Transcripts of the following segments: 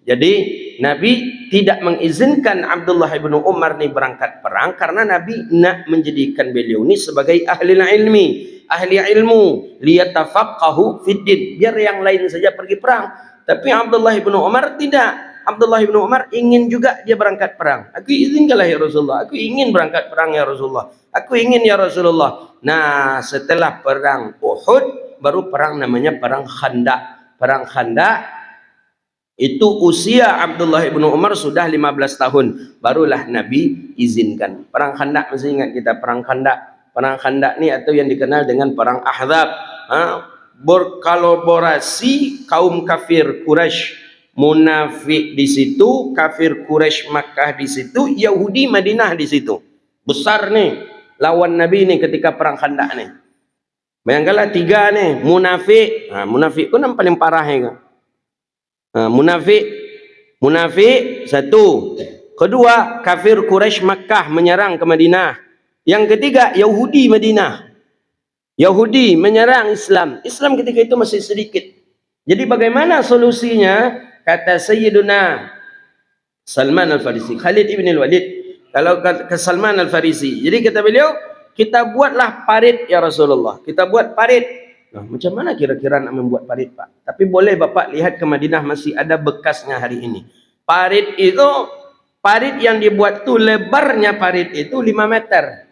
Jadi Nabi tidak mengizinkan Abdullah bin Umar ni berangkat perang karena Nabi nak menjadikan beliau ni sebagai ahli ilmu, liyatafaqahu fid din, biar yang lain saja pergi perang. Tapi Abdullah bin Umar tidak. Abdullah bin Umar ingin juga dia berangkat perang. Aku izinkanlah ya Rasulullah, aku ingin berangkat perang ya Rasulullah, aku ingin ya Rasulullah. Nah, setelah perang Uhud baru perang namanya perang Khandaq. Perang Khandaq itu usia Abdullah bin Umar sudah 15 tahun, barulah Nabi izinkan. Perang Khandaq, masih ingat kita perang Khandaq? Perang Khandaq ni atau yang dikenal dengan perang Ahzab. Berkolaborasi kaum kafir Quraisy, munafik di situ, kafir Quraisy Makkah di situ, Yahudi Madinah di situ. Besar nih lawan Nabi nih ketika perang Khandaq nih. Bayangkanlah tiga nih, munafik. Munafik pun yang paling parah ya. Munafik satu, kedua kafir Quraisy Makkah menyerang ke Madinah, yang ketiga Yahudi Madinah. Yahudi menyerang Islam. Islam ketika itu masih sedikit. Jadi bagaimana solusinya? Kata Sayyiduna Salman Al-Farisi, Khalid ibn Al-Walid, kalau ke Salman Al-Farisi, jadi kata beliau, kita buatlah parit ya Rasulullah, kita buat parit. Nah, macam mana kira-kira nak membuat parit, Pak? Tapi boleh Bapak lihat ke Madinah masih ada bekasnya hari ini. Parit itu, parit yang dibuat tu lebarnya parit itu 5 meter.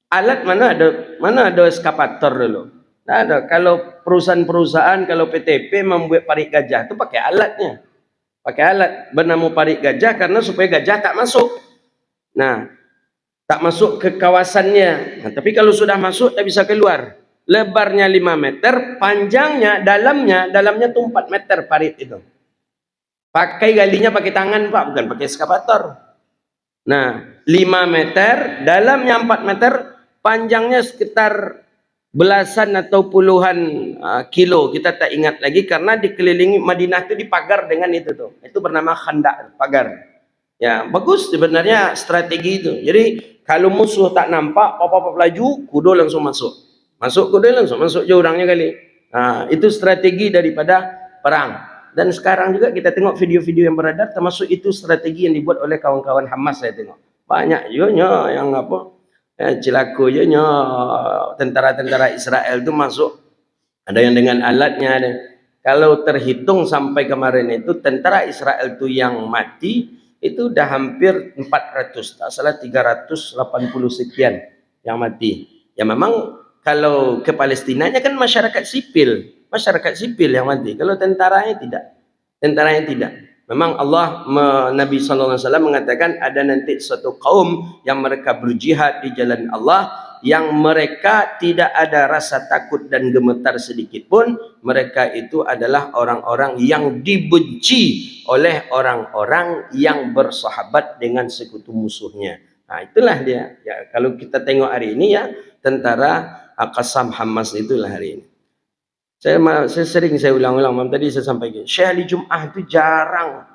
Alat mana ada eskapator dulu. Nah, ada. Kalau perusahaan-perusahaan, kalau PTP membuat parit gajah itu pakai alatnya. Pakai alat bernama parit gajah karena supaya gajah tak masuk. Nah, tak masuk ke kawasannya. Nah, tapi kalau sudah masuk tak bisa keluar. Lebarnya 5 meter, panjangnya, dalamnya tuh 4 meter parit itu. Pakai galinya pakai tangan Pak, bukan pakai eskapator. Nah, 5 meter, dalamnya 4 meter, panjangnya sekitar belasan atau puluhan kilo, kita tak ingat lagi karena dikelilingi Madinah itu dipagar dengan itu tuh. Itu bernama Khandaq, pagar. Ya, bagus sebenarnya strategi itu. Jadi kalau musuh tak nampak, apa-apa laju, kudo langsung masuk. Masuk kudo langsung masuk jurangnya kali. Nah, itu strategi daripada perang. Dan sekarang juga kita tengok video-video yang beredar, termasuk itu strategi yang dibuat oleh kawan-kawan Hamas. Saya tengok banyak juga yang apa, cilaku je tentara-tentara Israel itu masuk, ada yang dengan alatnya ada. Kalau terhitung sampai kemarin itu tentara Israel itu yang mati itu udah hampir 400, tak salah 380 sekian yang mati. Ya memang kalau ke Palestinanya kan masyarakat sipil yang mati. Kalau tentaranya tidak. Memang Allah, Nabi SAW mengatakan ada nanti suatu kaum yang mereka berjihad di jalan Allah, yang mereka tidak ada rasa takut dan gemetar sedikit pun. Mereka itu adalah orang-orang yang dibenci oleh orang-orang yang bersahabat dengan sekutu musuhnya. Nah, itulah dia. Ya, kalau kita tengok hari ini ya, tentara Qassam Hamas itulah hari ini. Saya sering ulang-ulang, tadi saya sampaikan, Syekh Ali Jum'ah itu jarang.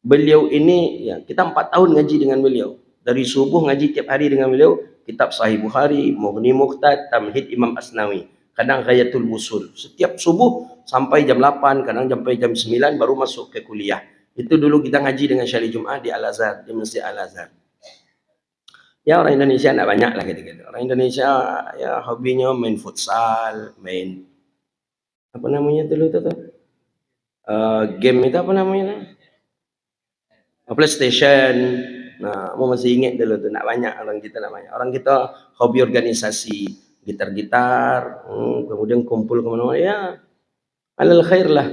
Beliau ini, ya, kita 4 tahun ngaji dengan beliau. Dari subuh ngaji tiap hari dengan beliau, kitab Sahih Bukhari, Mughni Muqtad, Tamhid Imam Asnawi, kadang Ghayatul Wusul. Setiap subuh sampai jam 8, kadang sampai jam 9 baru masuk ke kuliah. Itu dulu kita ngaji dengan Syekh Ali Jum'ah di Al-Azhar, di Masjid Al-Azhar. Ya, orang Indonesia tidak banyak lah gitu-gitu. Orang Indonesia ya hobinya main futsal, main apa namanya dulu itu tuh, game itu apa namanya, PlayStation. Nah, mau masih ingat dulu tuh, nak banyak orang kita, namanya orang kita hobi organisasi, gitar-gitar, kemudian kumpul kemana-mana, ya alal khair lah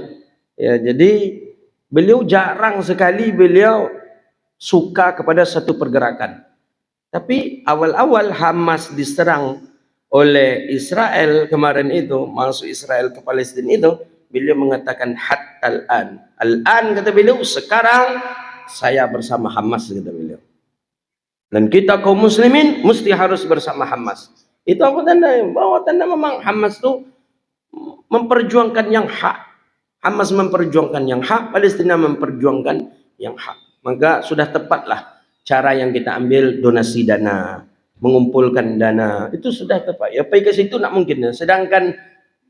ya. Jadi beliau jarang sekali beliau suka kepada satu pergerakan. Tapi awal-awal Hamas diserang oleh Israel kemarin itu, masuk Israel ke Palestina itu, beliau mengatakan hatta al-an, kata beliau, sekarang saya bersama Hamas, kata beliau. Dan kita kaum muslimin mesti harus bersama Hamas. Itu apa tanda? Bahwa tanda memang Hamas itu memperjuangkan yang hak. Hamas memperjuangkan yang hak, Palestina memperjuangkan yang hak. Maka sudah tepatlah cara yang kita ambil, donasi dana, mengumpulkan dana, itu sudah tepat. Ya pergi ke situ nak mungkin. Sedangkan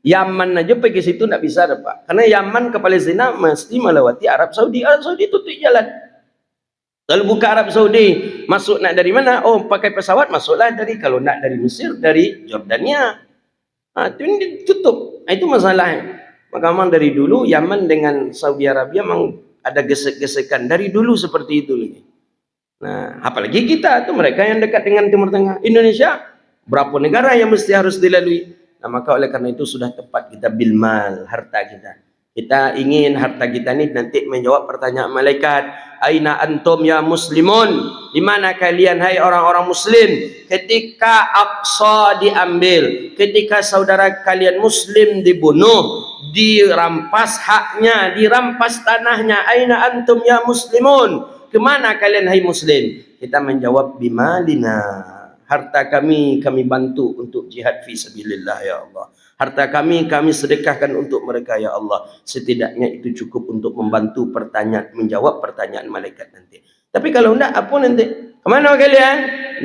Yaman aja pergi situ tidak bisa dah, Pak. Karena Yaman ke Palestina mesti melewati Arab Saudi. Arab Saudi tutup jalan. Kalau buka Arab Saudi, masuk nak dari mana? Oh, pakai pesawat masuklah dari, kalau nak dari Mesir, dari Jordania. Itu ini ditutup. Itu masalahnya. Maka memang dari dulu Yaman dengan Saudi Arabia memang ada gesek-gesekan dari dulu seperti itu lagi. Nah, apalagi kita tuh mereka yang dekat dengan Timur Tengah. Indonesia berapa negara yang mesti harus dilalui. Nah, maka oleh karena itu sudah tepat kita bilmal harta kita. Kita ingin harta kita ini nanti menjawab pertanyaan malaikat. Aina antum ya muslimun? Di mana kalian hai orang-orang muslim? Ketika Aqsa diambil, ketika saudara kalian muslim dibunuh, dirampas haknya, dirampas tanahnya. Aina antum ya muslimun? Kemana kalian hai muslim? Kita menjawab bimalina. Harta kami bantu untuk jihad fi sabilillah ya Allah. Harta kami sedekahkan untuk mereka ya Allah. Setidaknya itu cukup untuk membantu menjawab pertanyaan malaikat nanti. Tapi kalau enggak, apa nanti? Kemana kalian?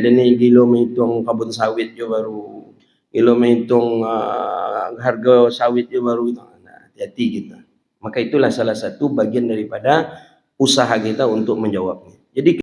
Ini gilo menghitung kebun sawit je baru. Gilo menghitung harga sawit je baru. Nah, hati-hati kita. Maka itulah salah satu bagian daripada usaha kita untuk menjawabnya. Jadi